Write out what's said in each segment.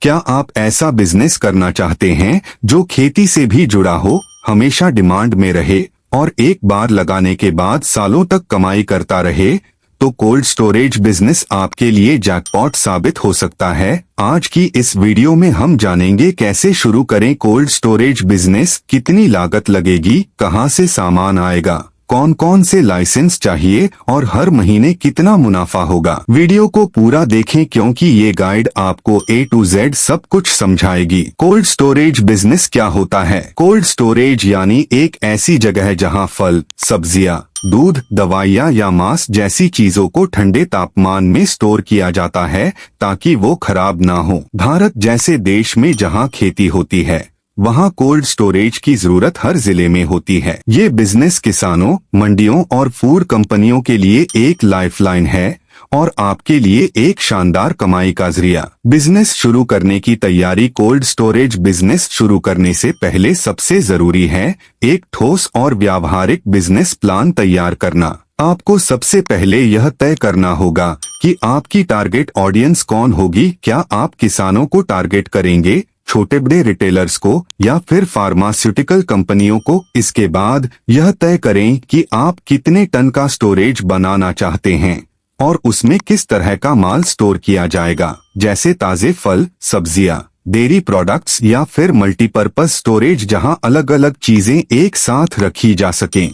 क्या आप ऐसा बिजनेस करना चाहते हैं जो खेती से भी जुड़ा हो, हमेशा डिमांड में रहे और एक बार लगाने के बाद सालों तक कमाई करता रहे? तो कोल्ड स्टोरेज बिजनेस आपके लिए जैकपॉट साबित हो सकता है। आज की इस वीडियो में हम जानेंगे कैसे शुरू करें कोल्ड स्टोरेज बिजनेस, कितनी लागत लगेगी, कहां से सामान आएगा, कौन कौन से लाइसेंस चाहिए और हर महीने कितना मुनाफा होगा। वीडियो को पूरा देखें क्योंकि ये गाइड आपको A to Z सब कुछ समझाएगी। कोल्ड स्टोरेज बिजनेस क्या होता है? कोल्ड स्टोरेज यानी एक ऐसी जगह जहां फल, सब्जियां, दूध, दवाइयां या मांस जैसी चीजों को ठंडे तापमान में स्टोर किया जाता है ताकि वो खराब ना हो। भारत जैसे देश में जहां खेती होती है वहाँ कोल्ड स्टोरेज की जरूरत हर जिले में होती है। ये बिजनेस किसानों, मंडियों और फूड कंपनियों के लिए एक लाइफलाइन है और आपके लिए एक शानदार कमाई का जरिया। बिजनेस शुरू करने की तैयारी। कोल्ड स्टोरेज बिजनेस शुरू करने से पहले सबसे जरूरी है एक ठोस और व्यावहारिक बिजनेस प्लान तैयार करना। आपको सबसे पहले यह तय करना होगा कि आपकी टारगेट ऑडियंस कौन होगी। क्या आप किसानों को टारगेट करेंगे, छोटे बड़े रिटेलर्स को या फिर फार्मास्यूटिकल कंपनियों को? इसके बाद यह तय करें कि आप कितने टन का स्टोरेज बनाना चाहते हैं और उसमें किस तरह का माल स्टोर किया जाएगा, जैसे ताजे फल, सब्जियां, डेयरी प्रोडक्ट्स या फिर मल्टीपर्पज स्टोरेज जहां अलग अलग चीजें एक साथ रखी जा सकें।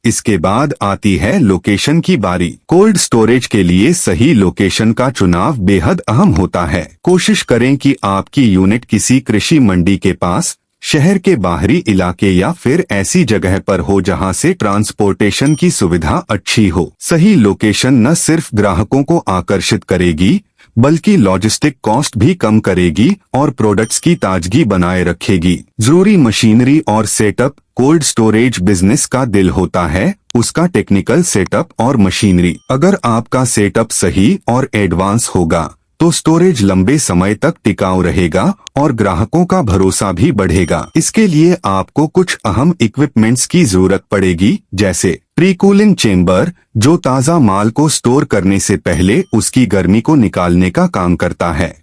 इसके बाद आती है लोकेशन की बारी। कोल्ड स्टोरेज के लिए सही लोकेशन का चुनाव बेहद अहम होता है। कोशिश करें कि आपकी यूनिट किसी कृषि मंडी के पास, शहर के बाहरी इलाके या फिर ऐसी जगह पर हो जहां से ट्रांसपोर्टेशन की सुविधा अच्छी हो। सही लोकेशन न सिर्फ ग्राहकों को आकर्षित करेगी बल्कि लॉजिस्टिक कॉस्ट भी कम करेगी और प्रोडक्ट्स की ताजगी बनाए रखेगी। जरूरी मशीनरी और सेटअप। कोल्ड स्टोरेज बिजनेस का दिल होता है उसका टेक्निकल सेटअप और मशीनरी। अगर आपका सेटअप सही और एडवांस होगा तो स्टोरेज लंबे समय तक टिकाऊ रहेगा और ग्राहकों का भरोसा भी बढ़ेगा। इसके लिए आपको कुछ अहम इक्विपमेंट्स की जरूरत पड़ेगी, जैसे प्री कूलिंग चेंबर जो ताज़ा माल को स्टोर करने से पहले उसकी गर्मी को निकालने का काम करता है।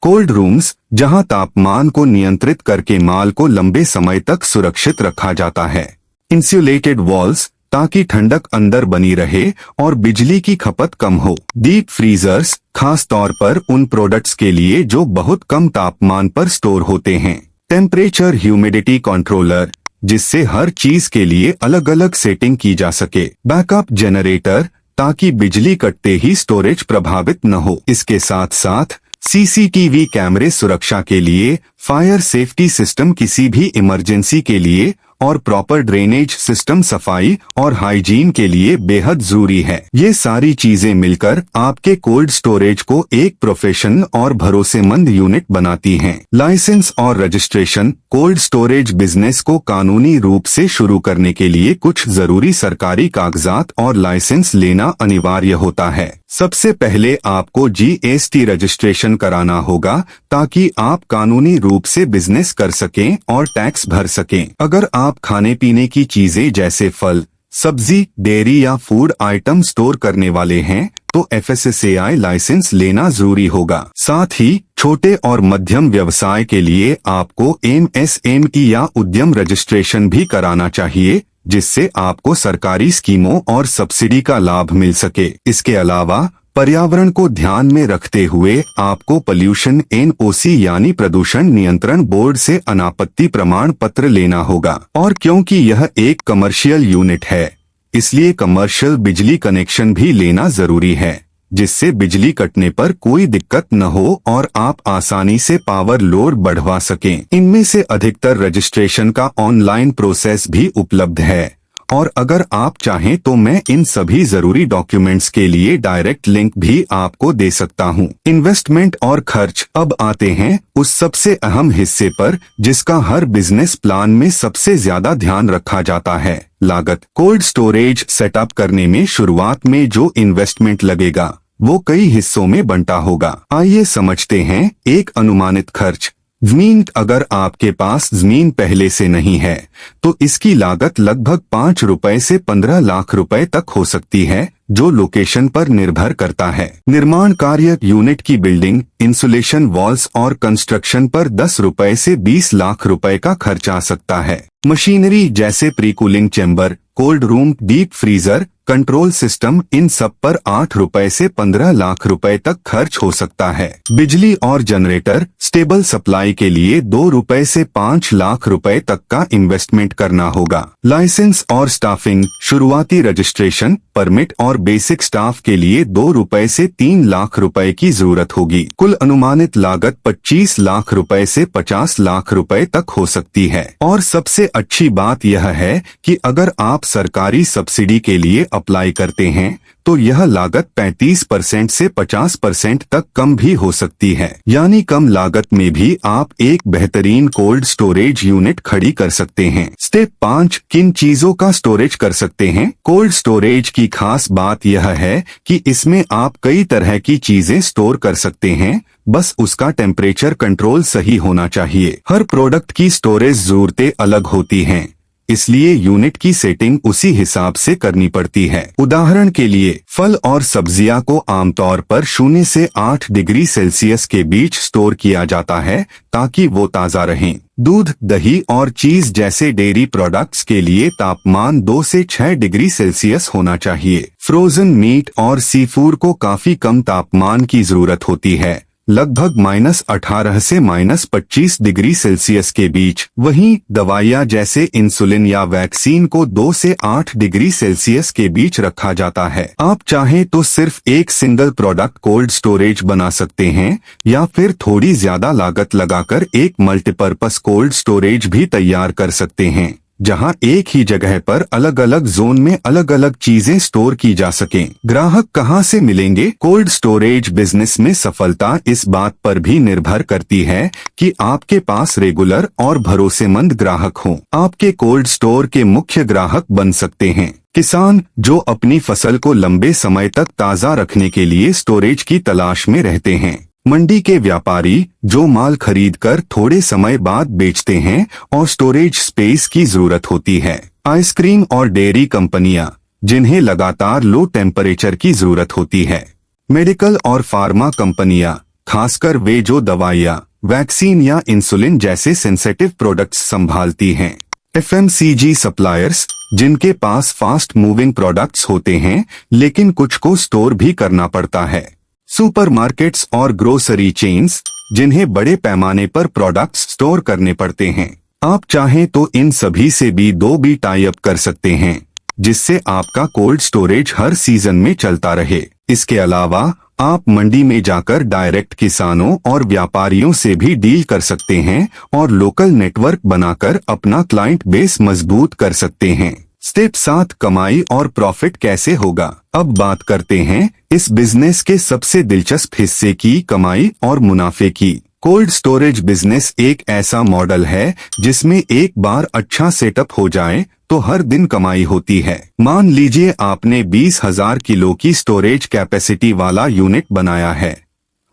कोल्ड रूम्स जहां तापमान को नियंत्रित करके माल को लंबे समय तक सुरक्षित रखा जाता है। इंसुलेटेड वॉल्स ताकि ठंडक अंदर बनी रहे और बिजली की खपत कम हो। डीप फ्रीजर्स खास तौर पर उन प्रोडक्ट्स के लिए जो बहुत कम तापमान पर स्टोर होते हैं। टेम्परेचर ह्यूमिडिटी कंट्रोलर जिससे हर चीज के लिए अलग अलग सेटिंग की जा सके। बैकअप जनरेटर ताकि बिजली कटते ही स्टोरेज प्रभावित न हो। इसके साथ साथ सीसीटीवी कैमरे सुरक्षा के लिए, फायर सेफ्टी सिस्टम किसी भी इमरजेंसी के लिए और प्रॉपर ड्रेनेज सिस्टम सफाई और हाइजीन के लिए बेहद जरूरी है। ये सारी चीजें मिलकर आपके कोल्ड स्टोरेज को एक प्रोफेशनल और भरोसेमंद यूनिट बनाती हैं। लाइसेंस और रजिस्ट्रेशन। कोल्ड स्टोरेज बिजनेस को कानूनी रूप से शुरू करने के लिए कुछ जरूरी सरकारी कागजात और लाइसेंस लेना अनिवार्य होता है। सबसे पहले आपको GST रजिस्ट्रेशन कराना होगा ताकि आप कानूनी रूप से बिजनेस कर सकें और टैक्स भर सकें। अगर आप खाने पीने की चीजें जैसे फल, सब्जी, डेयरी या फूड आइटम स्टोर करने वाले हैं तो FSSAI लाइसेंस लेना जरूरी होगा। साथ ही छोटे और मध्यम व्यवसाय के लिए आपको MSME या उद्यम रजिस्ट्रेशन भी कराना चाहिए जिससे आपको सरकारी स्कीमों और सब्सिडी का लाभ मिल सके। इसके अलावा पर्यावरण को ध्यान में रखते हुए आपको पोल्यूशन NOC यानी प्रदूषण नियंत्रण बोर्ड से अनापत्ति प्रमाण पत्र लेना होगा। और क्योंकि यह एक कमर्शियल यूनिट है इसलिए कमर्शियल बिजली कनेक्शन भी लेना जरूरी है जिससे बिजली कटने पर कोई दिक्कत न हो और आप आसानी से पावर लोड बढ़वा सकें। इनमें से अधिकतर रजिस्ट्रेशन का ऑनलाइन प्रोसेस भी उपलब्ध है और अगर आप चाहें तो मैं इन सभी जरूरी डॉक्यूमेंट्स के लिए डायरेक्ट लिंक भी आपको दे सकता हूं। इन्वेस्टमेंट और खर्च। अब आते हैं उस सबसे अहम हिस्से पर जिसका हर बिजनेस प्लान में सबसे ज्यादा ध्यान रखा जाता है, लागत। कोल्ड स्टोरेज सेटअप करने में शुरुआत में जो इन्वेस्टमेंट लगेगा वो कई हिस्सों में बंटा होगा। आइए समझते हैं। एक अनुमानित खर्च। जमीन अगर आपके पास जमीन पहले से नहीं है तो इसकी लागत लगभग 5 रुपए से 15 लाख रुपए तक हो सकती है, जो लोकेशन पर निर्भर करता है। निर्माण कार्य यूनिट की बिल्डिंग, इंसुलेशन, वॉल्स और कंस्ट्रक्शन पर 10 रुपए से 20 लाख रुपए का खर्च आ सकता है। मशीनरी जैसे pre cooling chamber, cold room, deep freezer, control system, इन सब पर 8 रुपए से 15 लाख रुपए तक खर्च हो सकता है। बिजली और जनरेटर, स्टेबल सप्लाई के लिए 2 रुपए से 5 लाख रुपए तक का इन्वेस्टमेंट करना होगा। लाइसेंस और स्टाफिंग, शुरुआती रजिस्ट्रेशन, परमिट और बेसिक स्टाफ के लिए 2 रुपए से 3 लाख रुपए की जरूरत होगी। कुल अनुमानित लागत 25 लाख रुपए से 50 लाख रुपए तक हो सकती है। और सबसे अच्छी बात यह है कि अगर आप सरकारी सब्सिडी के लिए अप्लाई करते हैं तो यह लागत 35% से 50% तक कम भी हो सकती है। यानी कम लागत में भी आप एक बेहतरीन कोल्ड स्टोरेज यूनिट खड़ी कर सकते हैं। स्टेप 5, किन चीजों का स्टोरेज कर सकते हैं? कोल्ड स्टोरेज की खास बात यह है कि इसमें आप कई तरह की चीजें स्टोर कर सकते हैं, बस उसका टेम्परेचर कंट्रोल सही होना चाहिए। हर प्रोडक्ट की स्टोरेज जरूरतें अलग होती हैं, इसलिए यूनिट की सेटिंग उसी हिसाब से करनी पड़ती है। उदाहरण के लिए फल और सब्जियां को आमतौर पर 0 से 8 डिग्री सेल्सियस के बीच स्टोर किया जाता है ताकि वो ताज़ा रहें। दूध, दही और चीज जैसे डेयरी प्रोडक्ट्स के लिए तापमान 2 से 6 डिग्री सेल्सियस होना चाहिए। फ्रोजन मीट और सी फूड को काफी कम तापमान की जरूरत होती है, लगभग -18 से -25 डिग्री सेल्सियस के बीच। वहीं दवाइयाँ जैसे इंसुलिन या वैक्सीन को 2 से 8 डिग्री सेल्सियस के बीच रखा जाता है। आप चाहें तो सिर्फ एक सिंगल प्रोडक्ट कोल्ड स्टोरेज बना सकते हैं या फिर थोड़ी ज्यादा लागत लगाकर एक मल्टीपर्पस कोल्ड स्टोरेज भी तैयार कर सकते हैं, जहां एक ही जगह पर अलग अलग जोन में अलग अलग चीजें स्टोर की जा सकें। ग्राहक कहां से मिलेंगे? कोल्ड स्टोरेज बिजनेस में सफलता इस बात पर भी निर्भर करती है कि आपके पास रेगुलर और भरोसेमंद ग्राहक हों। आपके कोल्ड स्टोर के मुख्य ग्राहक बन सकते हैं किसान, जो अपनी फसल को लंबे समय तक ताज़ा रखने के लिए स्टोरेज की तलाश में रहते हैं। मंडी के व्यापारी, जो माल खरीदकर थोड़े समय बाद बेचते हैं और स्टोरेज स्पेस की जरूरत होती है। आइसक्रीम और डेयरी कंपनियां, जिन्हें लगातार लो टेम्परेचर की जरूरत होती है। मेडिकल और फार्मा कंपनियां, खासकर वे जो दवाइयां, वैक्सीन या इंसुलिन जैसे सेंसिटिव प्रोडक्ट्स संभालती हैं। FMCG सप्लायर्स, जिनके पास फास्ट मूविंग प्रोडक्ट्स होते हैं लेकिन कुछ को स्टोर भी करना पड़ता है। सुपरमार्केट्स और ग्रोसरी चेन्स, जिन्हें बड़े पैमाने पर प्रोडक्ट्स स्टोर करने पड़ते हैं। आप चाहें तो इन सभी से भी 2 टाई अप कर सकते हैं, जिससे आपका कोल्ड स्टोरेज हर सीजन में चलता रहे। इसके अलावा आप मंडी में जाकर डायरेक्ट किसानों और व्यापारियों से भी डील कर सकते हैं और लोकल नेटवर्क बनाकर अपना क्लाइंट बेस मजबूत कर सकते हैं। स्टेप 7, कमाई और प्रॉफिट कैसे होगा? अब बात करते हैं इस बिजनेस के सबसे दिलचस्प हिस्से की, कमाई और मुनाफे की। कोल्ड स्टोरेज बिजनेस एक ऐसा मॉडल है जिसमें एक बार अच्छा सेटअप हो जाए तो हर दिन कमाई होती है। मान लीजिए आपने 20,000 किलो की स्टोरेज कैपेसिटी वाला यूनिट बनाया है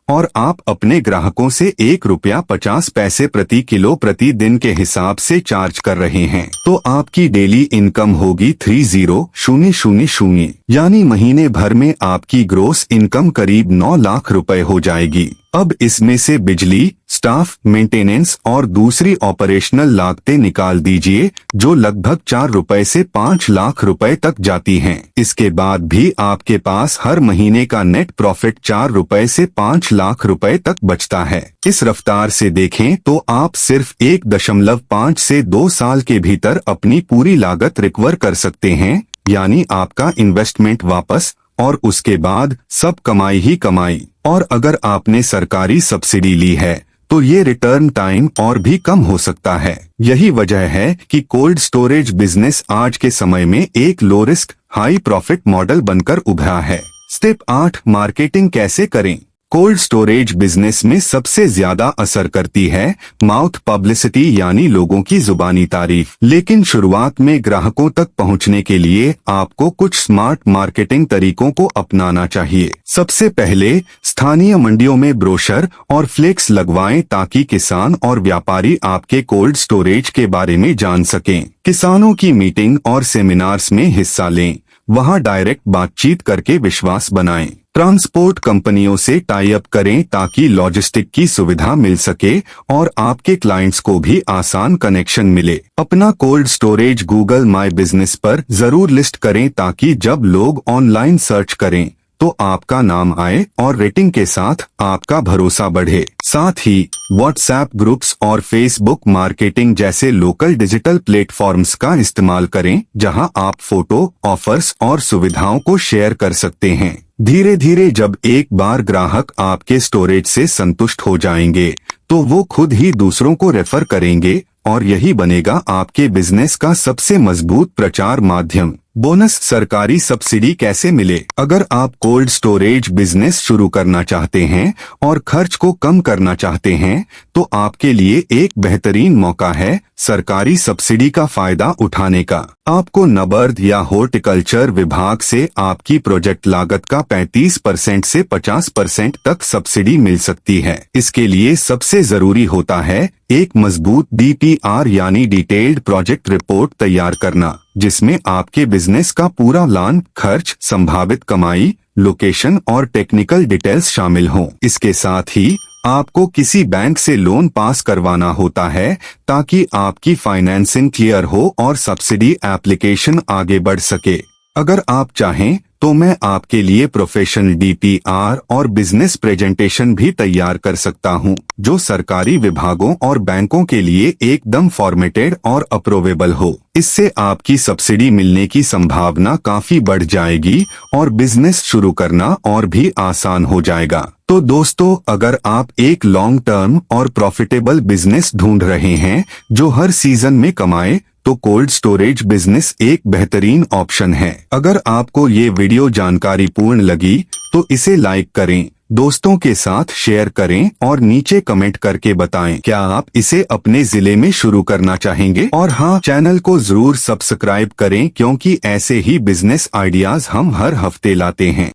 और आप अपने ग्राहकों से ₹1.50 प्रति किलो प्रति दिन के हिसाब से चार्ज कर रहे हैं, तो आपकी डेली इनकम होगी 30,000, यानी महीने भर में आपकी ग्रोस इनकम करीब 9 लाख रुपए हो जाएगी। अब इसमें से बिजली, स्टाफ, मेंटेनेंस और दूसरी ऑपरेशनल लागतें निकाल दीजिए, जो लगभग 4 रुपए से 5 लाख रुपए तक जाती हैं। इसके बाद भी आपके पास हर महीने का नेट प्रॉफिट 4 रुपए से 5 लाख रुपए तक बचता है। इस रफ्तार से देखें तो आप सिर्फ 1.5 से 2 साल के भीतर अपनी पूरी लागत रिकवर कर सकते हैं, यानी आपका इन्वेस्टमेंट वापस, और उसके बाद सब कमाई ही कमाई। और अगर आपने सरकारी सब्सिडी ली है तो ये रिटर्न टाइम और भी कम हो सकता है। यही वजह है कि कोल्ड स्टोरेज बिजनेस आज के समय में एक low risk high profit model बनकर उभरा है। स्टेप 8, मार्केटिंग कैसे करें? कोल्ड स्टोरेज बिजनेस में सबसे ज्यादा असर करती है माउथ पब्लिसिटी, यानी लोगों की जुबानी तारीफ। लेकिन शुरुआत में ग्राहकों तक पहुंचने के लिए आपको कुछ स्मार्ट मार्केटिंग तरीकों को अपनाना चाहिए। सबसे पहले स्थानीय मंडियों में ब्रोशर और फ्लेक्स लगवाएं ताकि किसान और व्यापारी आपके कोल्ड स्टोरेज के बारे में जान सकें। किसानों की मीटिंग और सेमिनार्स में हिस्सा लें, वहां डायरेक्ट बातचीत करके विश्वास बनाएं। ट्रांसपोर्ट कंपनियों से टाई अप करें ताकि लॉजिस्टिक की सुविधा मिल सके और आपके क्लाइंट्स को भी आसान कनेक्शन मिले। अपना cold storage Google my business पर जरूर लिस्ट करें ताकि जब लोग ऑनलाइन सर्च करें तो आपका नाम आए और रेटिंग के साथ आपका भरोसा बढ़े। साथ ही व्हाट्सएप ग्रुप्स और फेसबुक मार्केटिंग जैसे लोकल डिजिटल प्लेटफॉर्म्स का इस्तेमाल करें, जहां आप फोटो, ऑफर्स और सुविधाओं को शेयर कर सकते हैं। धीरे धीरे जब एक बार ग्राहक आपके स्टोरेज से संतुष्ट हो जाएंगे तो वो खुद ही दूसरों को रेफर करेंगे और यही बनेगा आपके बिजनेस का सबसे मजबूत प्रचार माध्यम। बोनस, सरकारी सब्सिडी कैसे मिले? अगर आप कोल्ड स्टोरेज बिजनेस शुरू करना चाहते हैं और खर्च को कम करना चाहते हैं तो आपके लिए एक बेहतरीन मौका है सरकारी सब्सिडी का फायदा उठाने का। आपको नबार्ड या हॉर्टिकल्चर विभाग से आपकी प्रोजेक्ट लागत का 35% से 50% तक सब्सिडी मिल सकती है। इसके लिए सबसे जरूरी होता है एक मजबूत DPR यानी डिटेल्ड प्रोजेक्ट रिपोर्ट तैयार करना, जिसमें आपके बिजनेस का पूरा प्लान, खर्च, संभावित कमाई, लोकेशन और टेक्निकल डिटेल्स शामिल हों। इसके साथ ही आपको किसी बैंक से लोन पास करवाना होता है ताकि आपकी फाइनेंसिंग क्लियर हो और सब्सिडी एप्लीकेशन आगे बढ़ सके। अगर आप चाहें तो मैं आपके लिए प्रोफेशनल DPR और बिजनेस प्रेजेंटेशन भी तैयार कर सकता हूं, जो सरकारी विभागों और बैंकों के लिए एकदम फॉर्मेटेड और अप्रूवेबल हो। इससे आपकी सब्सिडी मिलने की संभावना काफी बढ़ जाएगी और बिजनेस शुरू करना और भी आसान हो जाएगा। तो दोस्तों, अगर आप एक लॉन्ग टर्म और प्रॉफिटेबल बिजनेस ढूंढ रहे हैं जो हर सीजन में कमाए, तो कोल्ड स्टोरेज बिजनेस एक बेहतरीन ऑप्शन है। अगर आपको ये वीडियो जानकारी पूर्ण लगी तो इसे लाइक करें, दोस्तों के साथ शेयर करें और नीचे कमेंट करके बताएं क्या आप इसे अपने जिले में शुरू करना चाहेंगे। और हाँ, चैनल को जरूर सब्सक्राइब करें क्योंकि ऐसे ही बिजनेस आइडियाज हम हर हफ्ते लाते हैं।